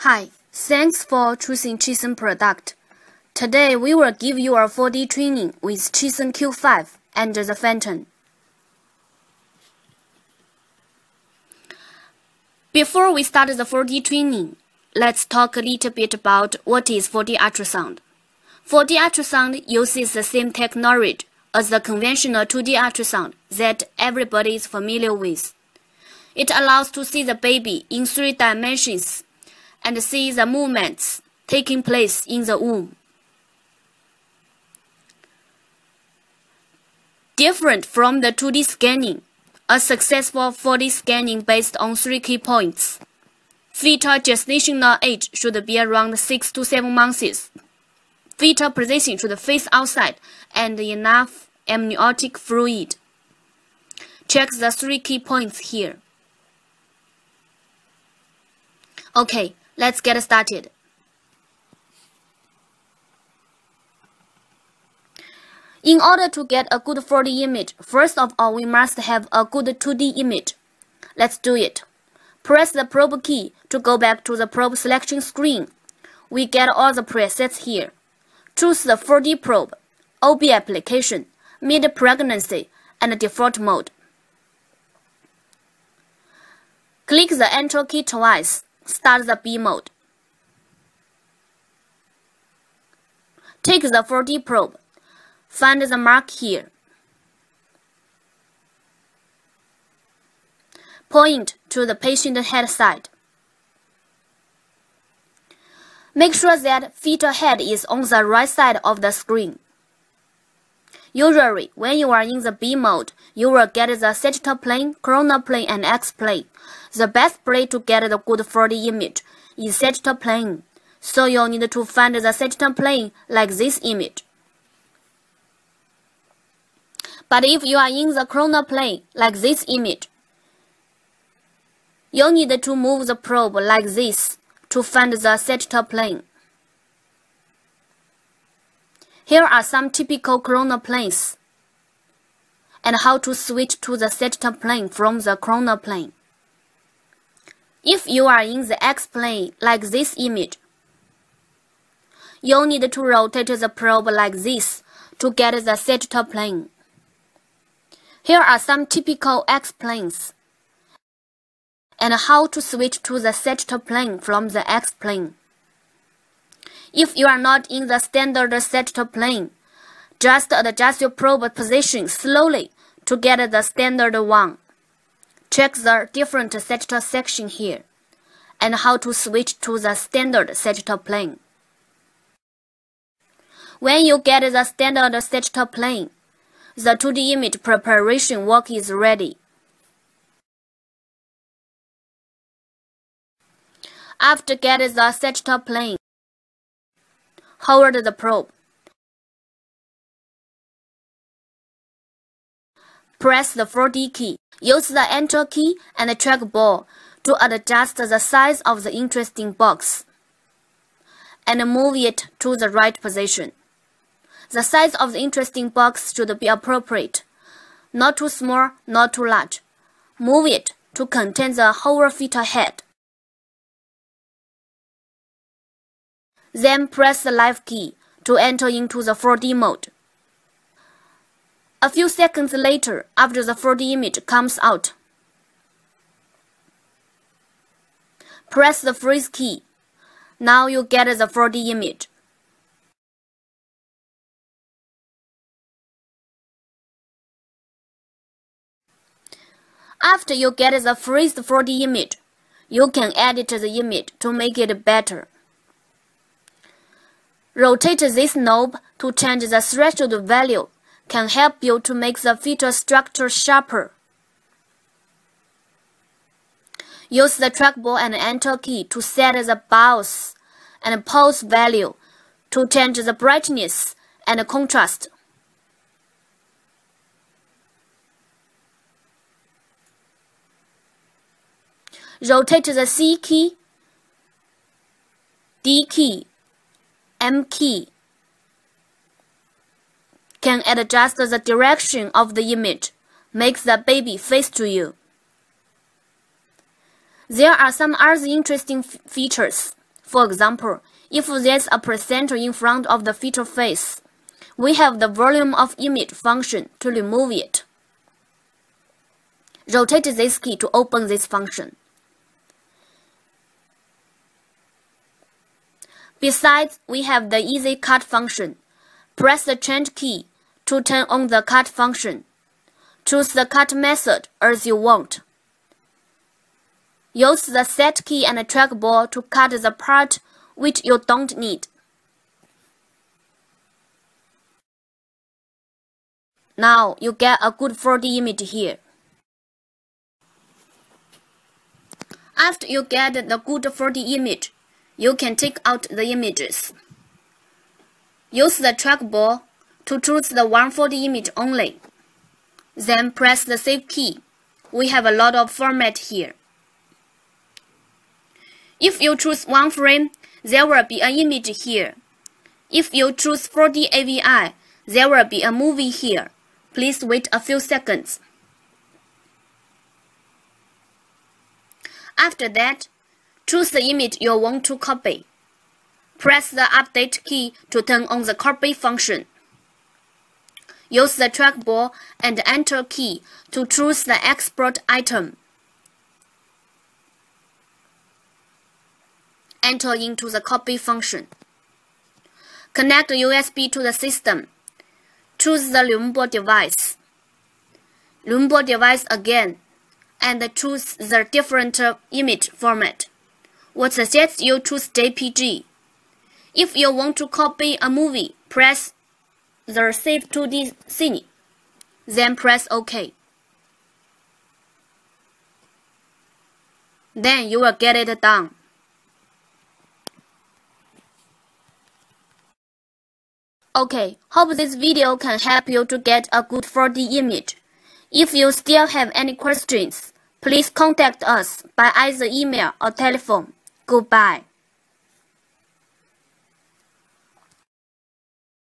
Hi, thanks for choosing Chison product. Today we will give you a 4D training with Chison Q5 and the Phantom. Before we start the 4D training, let's talk a little bit about what is 4D ultrasound. 4D ultrasound uses the same technology as the conventional 2D ultrasound that everybody is familiar with. It allows to see the baby in 3 dimensions and see the movements taking place in the womb. Different from the 2D scanning, a successful 4D scanning based on 3 key points. Fetal gestational age should be around 6 to 7 months. Fetal position should face outside and enough amniotic fluid. Check the 3 key points here. Okay, let's get started. In order to get a good 4D image, first of all, we must have a good 2D image. Let's do it. Press the probe key to go back to the probe selection screen. We get all the presets here. Choose the 4D probe, OB application, mid-pregnancy, and default mode. Click the Enter key twice. Start the B mode. Take the 4D probe. Find the mark here. Point to the patient head side. Make sure that fetal head is on the right side of the screen. Usually, when you are in the B mode, you will get the sagittal plane, coronal plane, and X plane. The best place to get the good 4D image is sagittal plane, so you'll need to find the sagittal plane like this image. But if you are in the coronal plane like this image, you'll need to move the probe like this to find the sagittal plane. Here are some typical coronal planes and how to switch to the sagittal plane from the coronal plane. If you are in the X plane like this image, you'll need to rotate the probe like this to get the sagittal plane. Here are some typical X planes and how to switch to the sagittal plane from the X plane. If you are not in the standard sagittal plane, just adjust your probe position slowly to get the standard one. Check the different sagittal section here and how to switch to the standard sagittal plane. When you get the standard sagittal plane, the 2D image preparation work is ready. After getting the sagittal plane, hold the probe. Press the 4D key. Use the Enter key and the trackball to adjust the size of the interesting box and move it to the right position. The size of the interesting box should be appropriate, not too small, not too large. Move it to contain the whole fetal head. Then press the Live key to enter into the 4D mode. A few seconds later, after the 4D image comes out, press the Freeze key. Now you get the 4D image. After you get the freezed 4D image, you can edit the image to make it better. Rotate this knob to change the threshold value can help you to make the fetal structure sharper. Use the trackball and Enter key to set the bias and pulse value to change the brightness and contrast. Rotate the C key, D key, M key can adjust the direction of the image, make the baby face to you. There are some other interesting features. For example, if there's a presenter in front of the feature face, we have the volume of image function to remove it. Rotate this key to open this function. Besides, we have the easy cut function. Press the change key to turn on the cut function. Choose the cut method as you want. Use the set key and trackball to cut the part which you don't need. Now you get a good 4D image here. After you get the good 4D image, you can take out the images. Use the trackball to choose the one 4D image only. Then press the Save key. We have a lot of format here. If you choose one frame, there will be an image here. If you choose 4D AVI, there will be a movie here. Please wait a few seconds. After that, choose the image you want to copy. Press the Update key to turn on the copy function. Use the trackball and Enter key to choose the export item. Enter into the copy function. Connect the USB to the system. Choose the removable device. Removable device again, and choose the different image format. We suggest you choose JPG. If you want to copy a movie, press the Save to the Scene, then press OK. Then you will get it done. Okay, hope this video can help you to get a good 4D image. If you still have any questions, please contact us by either email or telephone. Goodbye.